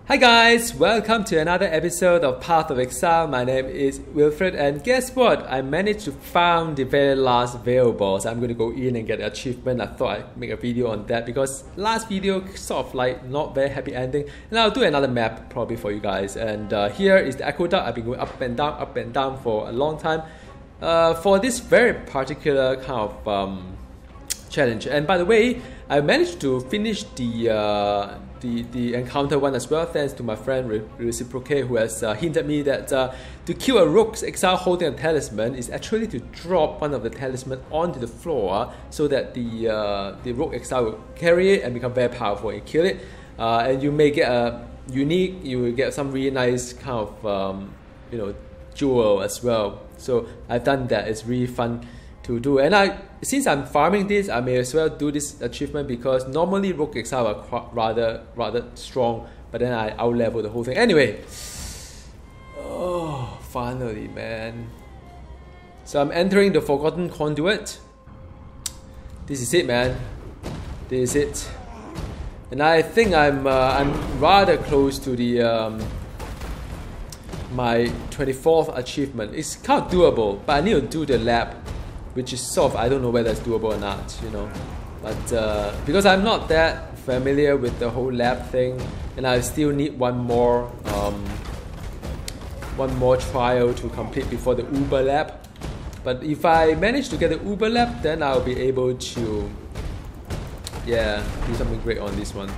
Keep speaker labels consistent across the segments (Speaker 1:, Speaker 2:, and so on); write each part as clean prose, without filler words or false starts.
Speaker 1: Hi guys, welcome to another episode of Path of Exile. My name is Wilfred, and guess what? I managed to find the very last Vaal boss. I'm going to go in and get the achievement. I thought I'd make a video on that because last video sort of like not very happy ending. And I'll do another map probably for you guys. And here is the aqueduct. I've been going up and down for a long time for this very particular kind of challenge. And by the way, I managed to finish the encounter one as well, thanks to my friend Reciprocate, who has hinted me that to kill a rogue exile holding a talisman is actually to drop one of the talisman onto the floor so that the rogue exile will carry it and become very powerful and kill it. And you may get a unique, you will get some really nice kind of jewel as well. So I've done that. It's really fun to do, and since I'm farming this, I may as well do this achievement because normally rogue exile are rather strong, but then I out level the whole thing. Anyway, oh, finally, man! So I'm entering the Forgotten Conduit. This is it, man. This is it, and I think I'm rather close to the my 24th achievement. It's kind of doable, but I need to do the lab, which is sort of, I don't know whether it's doable or not, but because I'm not that familiar with the whole lab thing, and I still need one more trial to complete before the Uber lab. But if I manage to get the Uber lab, then I'll be able to do something great on this one.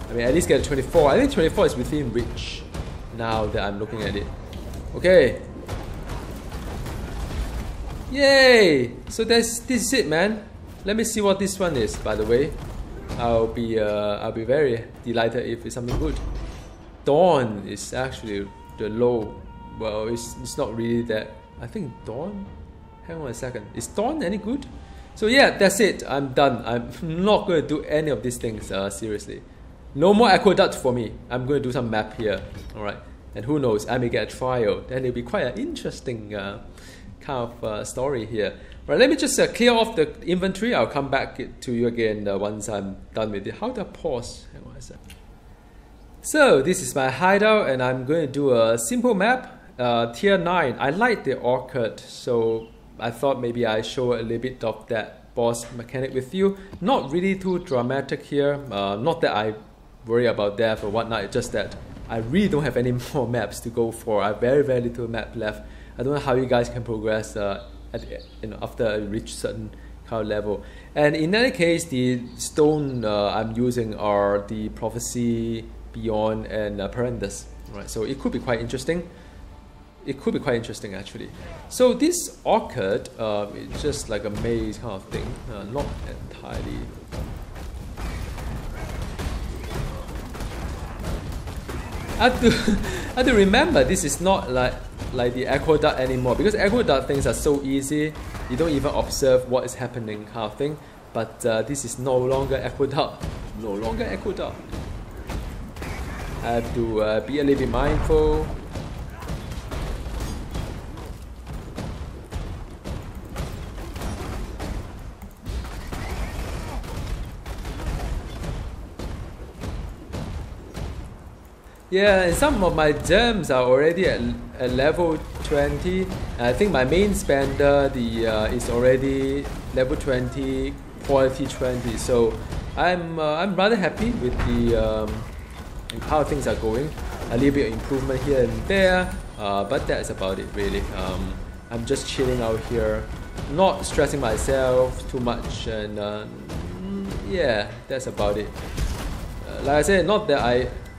Speaker 1: I mean, at least get a 24. I think 24 is within reach now that I'm looking at it. Okay. Yay! So this is it, man. Let me see what this one is. By the way, I'll be very delighted if it's something good. Dawn is actually the low. Well, it's not really that. I think Dawn. Hang on a second. Is Dawn any good? So yeah, that's it. I'm done. I'm not going to do any of these things seriously. No more aqueduct for me. I'm going to do some map here. All right. And who knows? I may get a trial. Then it'll be quite an interesting kind of story here. Right, let me just clear off the inventory. I'll come back to you again once I'm done with it. How do I pause? Hang on a sec. So this is my hideout, and I'm going to do a simple map, tier 9. I like the orchid, so I thought maybe I show a little bit of that boss mechanic with you. Not really too dramatic here. Not that I worry about death or whatnot. It's just that I really don't have any more maps to go for. I have very little map left. I don't know how you guys can progress after I reach certain kind of level. And in any case, the stone I'm using are the Prophecy, Beyond, and Parentis. Right, so it could be quite interesting. It could be quite interesting actually. So this orchid, it's just like a maze kind of thing, not entirely. I have to remember this is not like the aqueduct anymore, because aqueduct things are so easy, you don't even observe what is happening kind of thing. But this is no longer aqueduct. No longer aqueduct. I have to be a little bit mindful. Yeah, and some of my gems are already at level 20. And I think my main spender is already level 20, quality 20. So I'm rather happy with the how things are going. A little bit of improvement here and there, but that's about it really. I'm just chilling out here, not stressing myself too much, and yeah, that's about it. Like I said, not that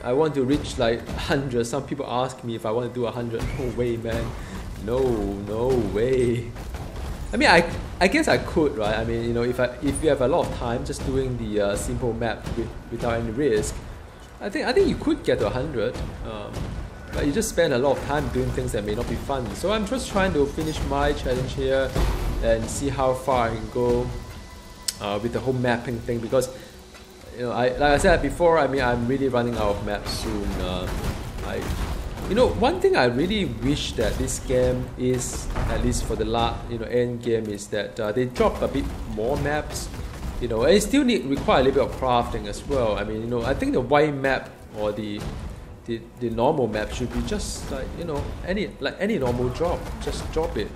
Speaker 1: I want to reach like 100. Some people ask me if I want to do 100. No way, man. No way. I mean, I guess I could, right? I mean, if you have a lot of time just doing the simple map without any risk, I think you could get to 100. But you just spend a lot of time doing things that may not be fun. So I'm just trying to finish my challenge here and see how far I can go with the whole mapping thing, because like I said before, I mean, I'm really running out of maps soon. One thing I really wish that this game is, at least for the end game, is that they drop a bit more maps. And it still require a little bit of crafting as well. I mean, I think the white map or the the normal map should be just like, you know, any normal drop. Just drop it.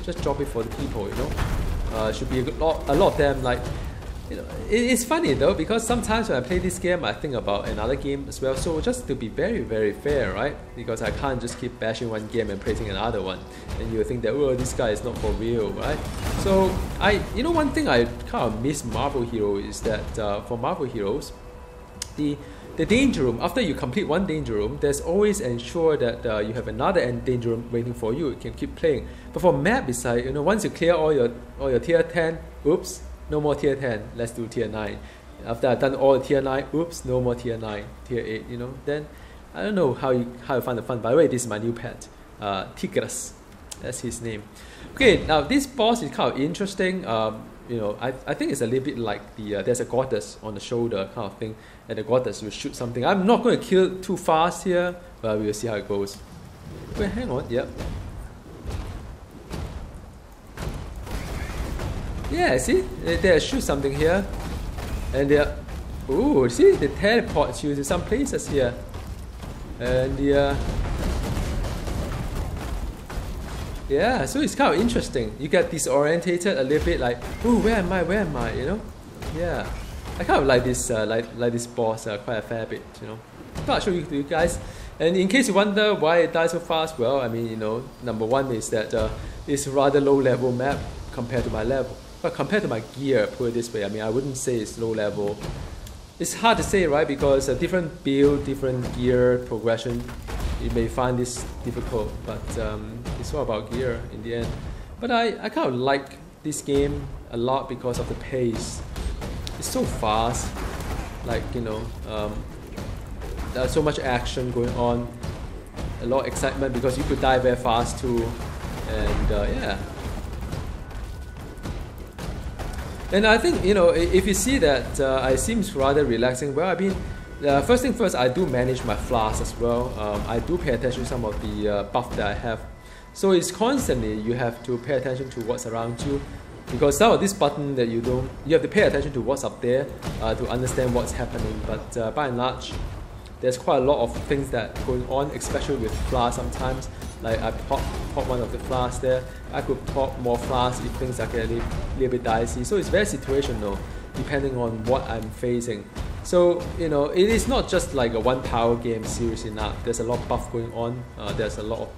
Speaker 1: Just drop it for the people, you know. Should be a lot of them, like, you know. It's funny though, because sometimes when I play this game, I think about another game as well. So just to be very, very fair, right? Because I can't just keep bashing one game and praising another one, and you think that, oh, this guy is not for real, right? So you know, one thing I kind of miss Marvel Hero is that for Marvel Heroes, the danger room, after you complete one danger room, there's always ensure that you have another danger room waiting for you. You can keep playing. But for map, it's like, you know, once you clear all your tier 10, oops, no more tier 10, let's do tier 9. After I've done all the tier 9, oops, no more tier 9, tier 8, you know. Then I don't know how you find the fun. By the way, this is my new pet, Tigras. That's his name. Okay, now this boss is kind of interesting. You know, I think it's a little bit like there's a goddess on the shoulder kind of thing, and the goddess will shoot something. I'm not going to kill too fast here, but we'll see how it goes. Wait, hang on, yep. Yeah, see, they shoot something here, and they're, ooh, see, they teleport you to some places here, and yeah, so it's kind of interesting. You get disorientated a little bit, like, ooh, where am I, you know? Yeah, I kind of like this, like this boss quite a fair bit, you know. I'll show you to you guys. And in case you wonder why it dies so fast, well, I mean, you know, number one is that it's a rather low level map compared to my level. But compared to my gear, put it this way, I mean, I wouldn't say it's low level. It's hard to say, right? Because a different build, different gear progression, you may find this difficult, but it's all about gear in the end. But I kind of like this game a lot because of the pace. It's so fast, like, you know, there's so much action going on, a lot of excitement because you could die very fast too, and yeah. And I think, you know, if you see that it seems rather relaxing, well, I mean, first thing first, I do manage my flask as well. I do pay attention to some of the buff that I have. So it's constantly, you have to pay attention to what's around you. Because some of this button that you have to pay attention to what's up there to understand what's happening. But by and large, there's quite a lot of things that going on, especially with flasks sometimes. Like I pop one of the flasks there. I could pop more flasks if things are getting a little bit dicey. So it's very situational, depending on what I'm facing. So, you know, it is not just like a one power game, seriously not. There's a lot of buff going on. There's a lot of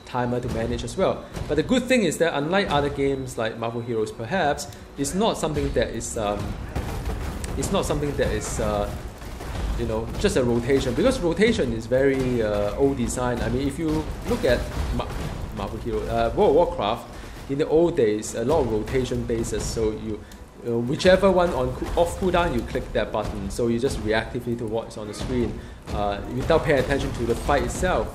Speaker 1: timer to manage as well. But the good thing is that unlike other games like Marvel Heroes perhaps, it's not something that is you know, just a rotation, because rotation is very old design. I mean, if you look at Marvel Hero, World of Warcraft, in the old days, a lot of rotation basis. So whichever one on off cooldown, you click that button. So you just reactively to what's on the screen without paying attention to the fight itself.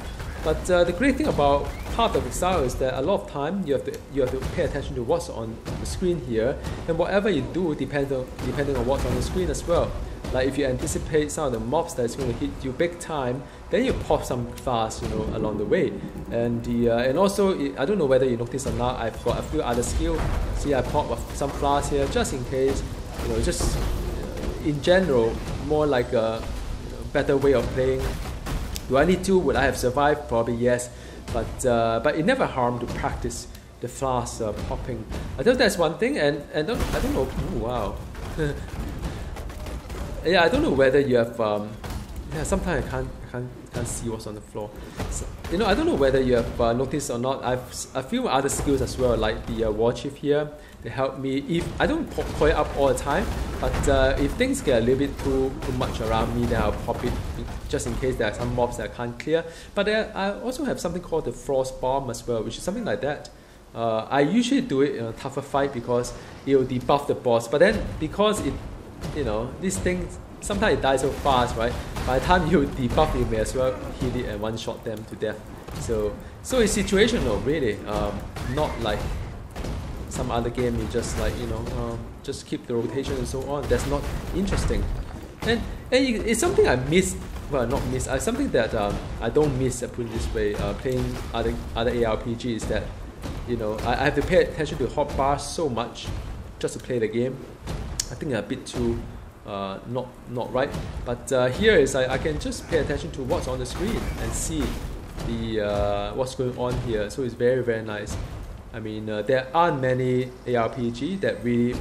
Speaker 1: But the great thing about Path of Exile is that a lot of time you have to pay attention to what's on the screen here, and whatever you do depending on what's on the screen as well. Like if you anticipate some of the mobs that's going to hit you big time, then you pop some fast, you know, along the way. And and also, I don't know whether you notice or not, I've got a few other skills. See, I pop some flasks here just in case, you know, just in general, more like a better way of playing. Do I need to? Would I have survived? Probably yes, but it never harmed to practice the flask popping. I think that's one thing, and I don't know. Ooh, wow. Yeah, I don't know whether you have. Yeah, sometimes I can't see what's on the floor. So, you know, I don't know whether you have noticed or not. I've a few other skills as well, like the War Chief here. They help me. If I don't pop it up all the time, but if things get a little bit too much around me, then I'll pop it just in case there are some mobs that I can't clear. But I also have something called the Frost Bomb as well, which is something like that. I usually do it in a tougher fight because it will debuff the boss. But then because it, you know, these things, sometimes it dies so fast, right? By the time you debuff, you may as well hit it and one-shot them to death. So it's situational, really. Not like some other game, you just like, you know, just keep the rotation and so on. That's not interesting. And it's something I miss. Well, not miss. Something that I don't miss. Put it this way, playing other ARPGs is that, you know, I have to pay attention to hotbars so much just to play the game. I think I'm a bit too not right. But here is I can just pay attention to what's on the screen and see the what's going on here. So it's very, very nice. I mean, there aren't many ARPG that really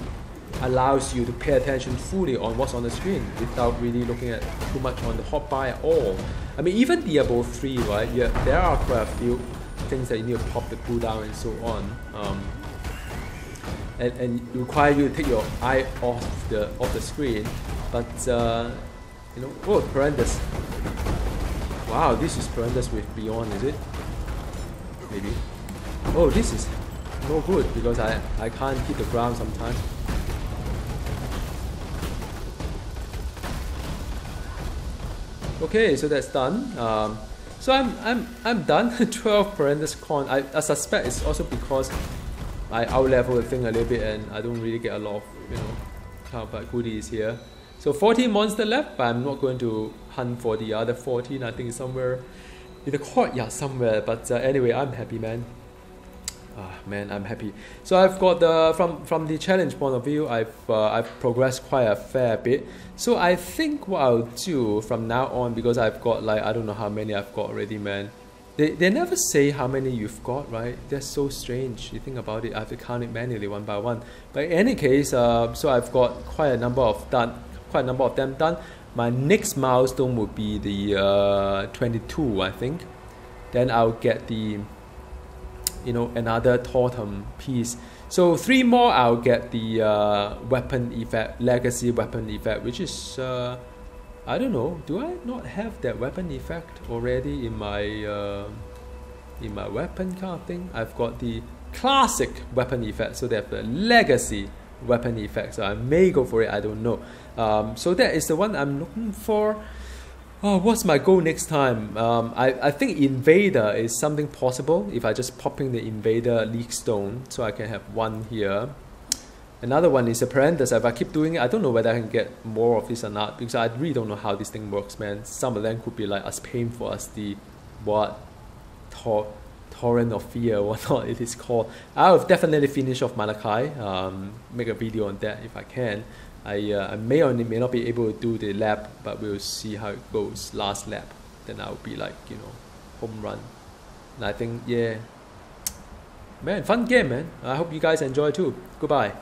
Speaker 1: allows you to pay attention fully on what's on the screen without really looking at too much on the hotbar at all. I mean, even Diablo 3, right? Yeah, there are quite a few things that you need to pop the cooldown and so on, and require you to take your eye off the screen. But you know, oh, horrendous! Wow, this is horrendous with Beyond, is it? Maybe. Oh, this is no good because I can't hit the ground sometimes. Okay, so that's done. So I'm done. 12 horrendous con. I suspect it's also because I outlevel the thing a little bit and I don't really get a lot of, you know, kind of goodies here. So 14 monsters left, but I'm not going to hunt for the other 14. I think it's somewhere in the courtyard somewhere. But anyway, I'm happy, man. Man, I'm happy. So I've got from the challenge point of view, I've progressed quite a fair bit. So I think what I'll do from now on, because I've got like I don't know how many I've got already, man. They never say how many you've got, right? That's so strange. You think about it, I have to count it manually one by one. But in any case, so I've got quite a number of them done. My next milestone would be the 22, I think. Then I'll get the, you know, another totem piece. So 3 more, I'll get the weapon effect, legacy weapon effect, which is I don't know. Do I not have that weapon effect already in my weapon kind of thing? I've got the classic weapon effect, so they have the legacy weapon effect. So I may go for it. I don't know. So that is the one I'm looking for. Oh, what's my goal next time? I think Invader is something possible if I just pop in the Invader League Stone, so I can have one here. Another one is Apprentice. If I keep doing it, I don't know whether I can get more of this or not, because I really don't know how this thing works, man. Some of them could be like as painful as the Torrent of Fear or whatnot it is called. I'll definitely finish off Malachi, make a video on that if I can. I may or may not be able to do the lap, but we'll see how it goes. Last lap, then I'll be like, you know, home run. And I think, yeah, man, fun game, man. I hope you guys enjoy too. Goodbye.